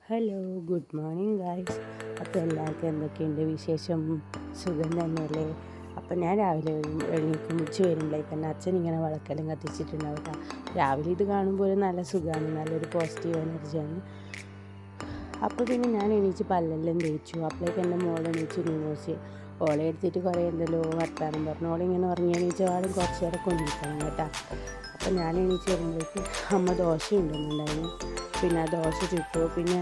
Hello, good morning guys. അപ്പോൾ എല്ലാവർക്കും എന്തൊക്കെയുണ്ട് വിശേഷം? സുഖം തന്നെയല്ലേ? അപ്പോൾ ഞാൻ രാവിലെ എഴുന്നേൽക്കും, ഉച്ച വരുമ്പോഴേക്ക് തന്നെ അച്ഛൻ ഇങ്ങനെ വിളക്കെല്ലാം കത്തിച്ചിട്ടുണ്ടാവും കേട്ടോ. രാവിലെ ഇത് കാണുമ്പോൾ ഒരു നല്ല സുഖമാണ്, നല്ലൊരു പോസിറ്റീവ് എനർജിയാണ്. അപ്പോൾ പിന്നെ ഞാൻ എണീച്ച് പല്ലെല്ലാം തേച്ചു. അപ്പോഴേക്ക് എൻ്റെ മോളെ എണീച്ച് ന്യൂസ് ഓളെ എടുത്തിട്ട് കുറേ എന്തെല്ലോ വർത്താനം പറഞ്ഞു. ഓളിങ്ങനെ ഉറങ്ങി എണീച്ചാലും കുറച്ച് നേരം കൊണ്ടിരിക്കണം കേട്ടോ. അപ്പോൾ ഞാൻ എണീച്ച് വരുമ്പോഴേക്ക് അമ്മ ദോശ ഉണ്ടെന്നുണ്ടായിരുന്നു. പിന്നെ ആ ദോശ ചുട്ടു. പിന്നെ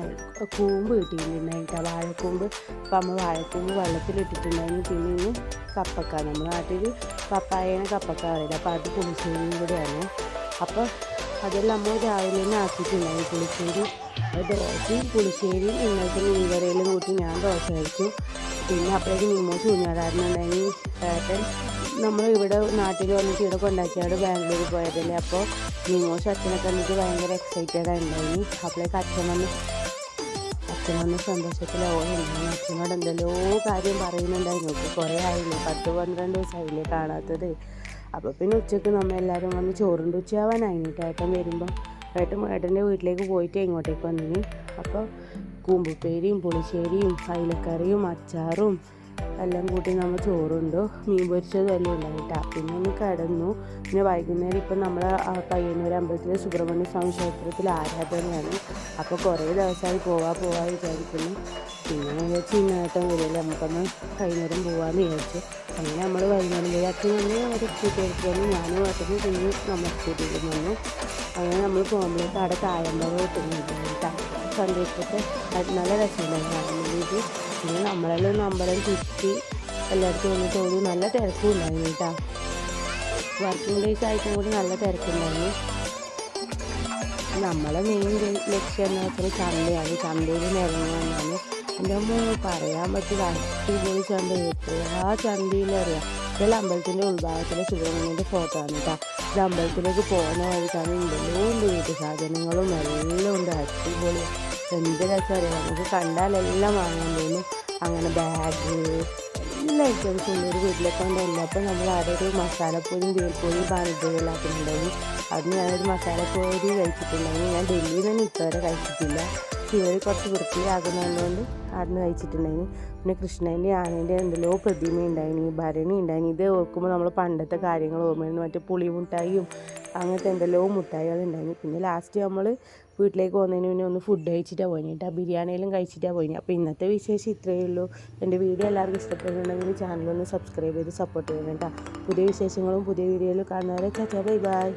കൂമ്പ് കിട്ടിയിട്ടുണ്ടായിട്ട് ആ വാഴക്കൂമ്പ്. അപ്പോൾ അമ്മ വാഴക്കൂമ്പ് വെള്ളത്തിലിട്ടിട്ടുണ്ടായിരുന്നു. പിന്നെ ഇന്ന് കപ്പക്ക, നമ്മുടെ നാട്ടിൽ പപ്പായേനെ കപ്പക്ക പറയില്ല, അപ്പോൾ അത് പുളിശ്ശേരിയും കൂടെയാണ്. അപ്പോൾ അതെല്ലാം അമ്മ രാവിലെ തന്നെ ആക്കിയിട്ടുണ്ടായിരുന്നു. പുളിശ്ശേരി ദോശയും പുളിശ്ശേരിയും ഇന്നത്തെ മീൻകറിയിലും കൂട്ടി ഞാൻ ദോശ കഴിച്ചു. പിന്നെ അപ്പോഴേക്ക് നിമോസ് കുഞ്ഞാടാറുണ്ടായിരുന്നു. ഏട്ടൻ നമ്മൾ ഇവിടെ നാട്ടിൽ വന്നിട്ട് ഇവിടെ കൊണ്ടാക്കിയാണ് ബാംഗ്ലൂരിൽ പോയതല്ലേ. അപ്പോൾ നിമോസ് അച്ഛനെ കണ്ടിട്ട് ഭയങ്കര എക്സൈറ്റഡ് ആയിട്ടുണ്ടായിരുന്നു. അപ്പോഴേക്ക് അച്ഛൻ വന്ന് സന്തോഷത്തിൽ ഓടുണ്ടായിരുന്നു. അച്ഛനോട് എന്തെല്ലോ കാര്യം പറയുന്നുണ്ടായിരുന്നു. കുറേ ആയില്ലേ, 10-12 ദിവസമായില്ലേ കാണാത്തത്. അപ്പോൾ പിന്നെ ഉച്ചയ്ക്ക് നമ്മളെല്ലാവരും വന്ന് ചോറുണ്ട്. ഉച്ചയാവാനായിട്ട് ഏട്ടൻ്റെ വീട്ടിലേക്ക് പോയിട്ട് ഇങ്ങോട്ടേക്ക് വന്നിന്. അപ്പോൾ കൂമ്പുപ്പേരിയും പുളിശ്ശേരിയും അയിലക്കറിയും അച്ചാറും എല്ലാം കൂട്ടി നമ്മൾ ചോറുണ്ടു. മീൻ പൊരിച്ചതും എല്ലാം ഉണ്ടായിട്ടാണ്. പിന്നെ ഒന്ന് കിടന്നു. പിന്നെ വൈകുന്നേരം ഇപ്പം നമ്മൾ പയ്യന്നൂർ അമ്പലത്തിലെ സുബ്രഹ്മണ്യ സ്വാമി ക്ഷേത്രത്തിൽ ആരാധനയാണ്. അപ്പോൾ കുറേ ദിവസമായി പോവാൻ വിചാരിക്കുന്നു. പിന്നെ വിചാരിച്ചു ഇന്നേട്ടം വരില്ല, നമുക്കൊന്ന് വൈകുന്നേരം പോകാമെന്ന് വിചാരിച്ചു. അങ്ങനെ നമ്മൾ വൈകുന്നേരം പോയി. അച്ഛൻ വന്ന് ഒരു സ്കൂട്ടിയെടുത്ത് വന്നു, ഞാനും ഏട്ടനും പിന്നെ നമ്മൾ സ്കൂട്ടിയിൽ വന്നു. അങ്ങനെ നമ്മൾ പോകുമ്പോഴേക്ക് അവിടെ കായമ്പഴം കിട്ടുന്നുണ്ട്. സന്ദേശത്തെ നല്ല രസമുണ്ടായിരുന്നു. പിന്നെ നമ്മളെല്ലാം അമ്പലം ചുറ്റി എല്ലായിടത്തും വന്ന് തോന്നി. നല്ല തിരക്കും ഉണ്ടായിരുന്നു കേട്ടോ. വർക്കിംഗ് ഡേയ്സ് ആയിട്ടും കൂടി നല്ല തിരക്കുണ്ടായിരുന്നു. നമ്മളെ മെയിൻ ലക്ഷ്യം എന്ന് വെച്ചാൽ ചന്തയാണ്. ചന്തയിൽ നിന്ന് ഇറങ്ങി വന്നാണ്. എൻ്റെ അമ്മ പറയാൻ പറ്റില്ല, അടിപൊളി ചന്ത. എത്രയാ ചന്തയിലറിയാം. ഇതെല്ലാം അമ്പലത്തിൻ്റെ ഉൾഭാഗത്തിലെ സുബ്രഹ്മണ്യൻ്റെ ഫോട്ടോ ആണ് കേട്ടോ. ഇത് അമ്പലത്തിലേക്ക് പോകുന്ന വഴിക്കാണ്. ഉണ്ടല്ലോ ഉണ്ട്, വീട്ടു സാധനങ്ങളും എല്ലാം ഉണ്ട്. അടിപൊളി, എന്ത് രസമറിയാം. നമുക്ക് കണ്ടാലെല്ലാം വാങ്ങാൻ തോന്നും. അങ്ങനെ ബാഗ് എല്ലാ ഐറ്റംസും ഉണ്ട്. ഒരു വീട്ടിലേക്ക് കൊണ്ടല്ല. അപ്പോൾ നമ്മൾ അവിടെ ഒരു മസാലപ്പൊടിയും തേൽപ്പൊടിയും പാനിപ്പൊടിയെല്ലാം ആക്കുന്നുണ്ടായിരുന്നു. അതിന് ഞാനൊരു മസാലപ്പൊടി കഴിച്ചിട്ടുണ്ടായിരുന്നു. ഞാൻ ഡൽഹിയിൽ നിന്ന് ഇതുവരെ കഴിച്ചിട്ടില്ല. ഇവർ കുറച്ച് വൃത്തിയാകുന്നതുകൊണ്ട് അവിടുന്ന് കഴിച്ചിട്ടുണ്ടായിരുന്നു. പിന്നെ കൃഷ്ണൻ്റെ ആനേൻ്റെ എന്തെല്ലോ പ്രതിമ ഉണ്ടായിന്, ഭരണി ഉണ്ടായിന്. ഇത് ഓർക്കുമ്പോൾ നമ്മൾ പണ്ടത്തെ കാര്യങ്ങൾ ഓർമ്മയായിരുന്നു. മറ്റേ പുളിമുട്ടായിയും അങ്ങനത്തെ എന്തെല്ലോ മുട്ടായികളുണ്ടായിന്. പിന്നെ ലാസ്റ്റ് നമ്മൾ വീട്ടിലേക്ക് പോകുന്നതിന് മുന്നേ ഒന്ന് ഫുഡ് കഴിച്ചിട്ടാണ് പോയിട്ടാ. ബിരിയാണിയെല്ലാം കഴിച്ചിട്ടാണ് പോയിന്. അപ്പോൾ ഇന്നത്തെ വിശേഷം ഇത്രയേ ഉള്ളൂ. എൻ്റെ വീഡിയോ എല്ലാവർക്കും ഇഷ്ടപ്പെടുന്നുണ്ടെങ്കിൽ ചാനലൊന്ന് സബ്സ്ക്രൈബ് ചെയ്ത് സപ്പോർട്ട് ചെയ്യണം കേട്ടോ. പുതിയ വിശേഷങ്ങളും പുതിയ വീഡിയോയിലും കാണുന്നവരെ ചാച്ചാ, ബൈ ബൈ.